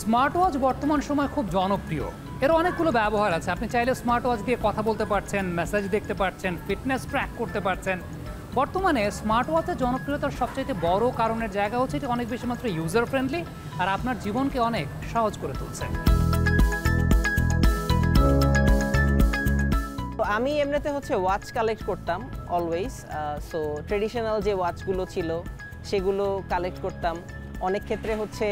Smart watch বর্তমান সময় খুব জনপ্রিয়। এর অনেকগুলো ব্যবহার আছে। আপনি চাইলে স্মার্ট ওয়াচ দিয়ে কথা বলতে পারছেন, মেসেজ দেখতে পারছেন, ফিটনেস ট্র্যাক করতে পারছেন। বর্তমানে স্মার্ট ওয়াচের জনপ্রিয়তার সবচাইতে বড় কারণের জায়গা হচ্ছে এটি অনেক বেশি মাত্র ইউজার ফ্রেন্ডলি আর আপনার জীবনকে অনেক সহজ করে তুলছে। আমি এমনিতে হচ্ছে ওয়াচ কালেক্ট করতাম অলওয়েজ। সো ট্রেডিশনাল যে ওয়াচগুলো ছিল সেগুলো কালেক্ট করতাম। অনেক ক্ষেত্রে হচ্ছে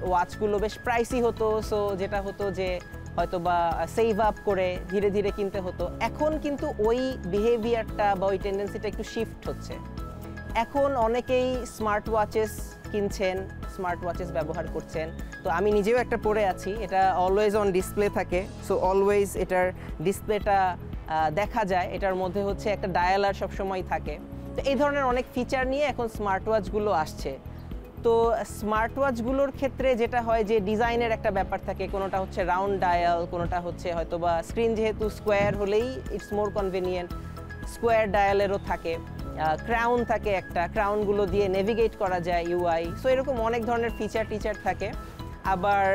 ওয়াচগুলো বেশ প্রাইসি হতো, সো যেটা হতো যে হয়তো বা সেভ আপ করে ধীরে ধীরে কিনতে হতো। এখন কিন্তু ওই বিহেভিয়ারটা বা ওই টেন্ডেন্সিটা একটু শিফট হচ্ছে। এখন অনেকেই স্মার্ট ওয়াচেস কিনছেন, স্মার্ট ওয়াচেস ব্যবহার করছেন। তো আমি নিজেও একটা পরে আছি, এটা অলওয়েজ অন ডিসপ্লে থাকে। সো অলওয়েজ এটার ডিসপ্লেটা দেখা যায়, এটার মধ্যে হচ্ছে একটা ডায়ালার সবসময় থাকে। তো এই ধরনের অনেক ফিচার নিয়ে এখন স্মার্ট ওয়াচগুলো আসছে। তো স্মার্ট ওয়াচগুলোর ক্ষেত্রে যেটা হয় যে ডিজাইনের একটা ব্যাপার থাকে, কোনোটা হচ্ছে রাউন্ড ডায়াল, কোনোটা হচ্ছে হয়তো বা স্ক্রিন যেহেতু স্কোয়ার হলেই ইটস মোর কনভিনিয়েন্ট, স্কোয়ার ডায়ালেরও থাকে, ক্রাউন থাকে, একটা ক্রাউনগুলো দিয়ে নেভিগেট করা যায় ইউআই। সো এরকম অনেক ধরনের টিচার থাকে। আবার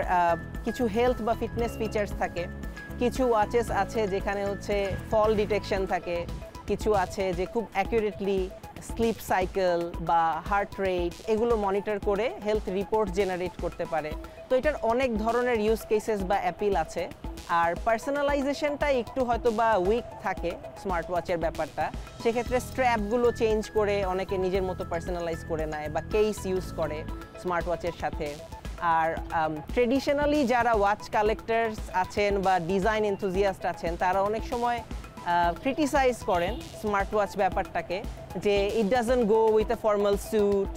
কিছু হেলথ বা ফিটনেস ফিচার্স থাকে। কিছু ওয়াচেস আছে যেখানে হচ্ছে ফল ডিটেকশন থাকে, কিছু আছে যে খুব অ্যাকুরেটলি স্লিপ সাইকেল বা হার্ট রেট এগুলো মনিটর করে হেলথ রিপোর্ট জেনারেট করতে পারে। তো এটার অনেক ধরনের ইউজ কেসেস বা অ্যাপিল আছে। আর পার্সোনালাইজেশনটা একটু হয়তো বা উইক থাকে স্মার্ট ওয়াচের ব্যাপারটা। সেক্ষেত্রে স্ট্র্যাপগুলো চেঞ্জ করে অনেকে নিজের মতো পার্সোনালাইজ করে নেয় বা কেস ইউজ করে স্মার্ট ওয়াচের সাথে। আর ট্রেডিশনালি যারা ওয়াচ কালেক্টার্স আছেন বা ডিজাইন এনথুজিয়াস্ট আছেন তারা অনেক সময় ক্রিটিসাইজ করেন স্মার্ট ওয়াচ ব্যাপারটাকে, যে it doesn't go with a formal suit,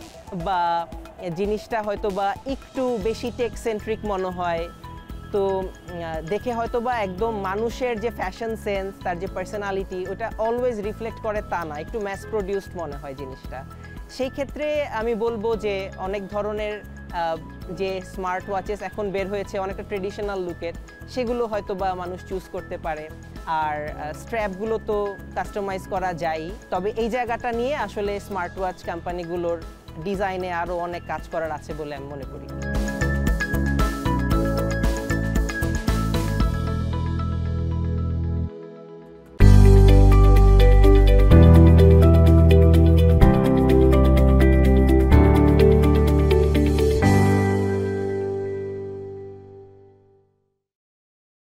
বা জিনিসটা হয়তো বা একটু বেশি টেক সেন্ট্রিক মনে হয়। তো দেখে হয়তো বা একদম মানুষের যে ফ্যাশন সেন্স, তার যে পার্সোনালিটি, ওটা অলওয়েজ রিফ্লেক্ট করে তা না, একটু ম্যাস প্রডিউসড মনে হয় জিনিসটা। সেই ক্ষেত্রে আমি বলবো যে অনেক ধরনের যে স্মার্ট ওয়াচেস এখন বের হয়েছে অনেকটা ট্রেডিশনাল লুকের, সেগুলো হয়তো বা মানুষ চুজ করতে পারে। আর স্ট্র্যাপগুলো তো কাস্টমাইজ করা যায়, তবে এই জায়গাটা নিয়ে আসলে স্মার্ট ওয়াচ কোম্পানিগুলোর ডিজাইনে আরও অনেক কাজ করার আছে বলে আমি মনে করি।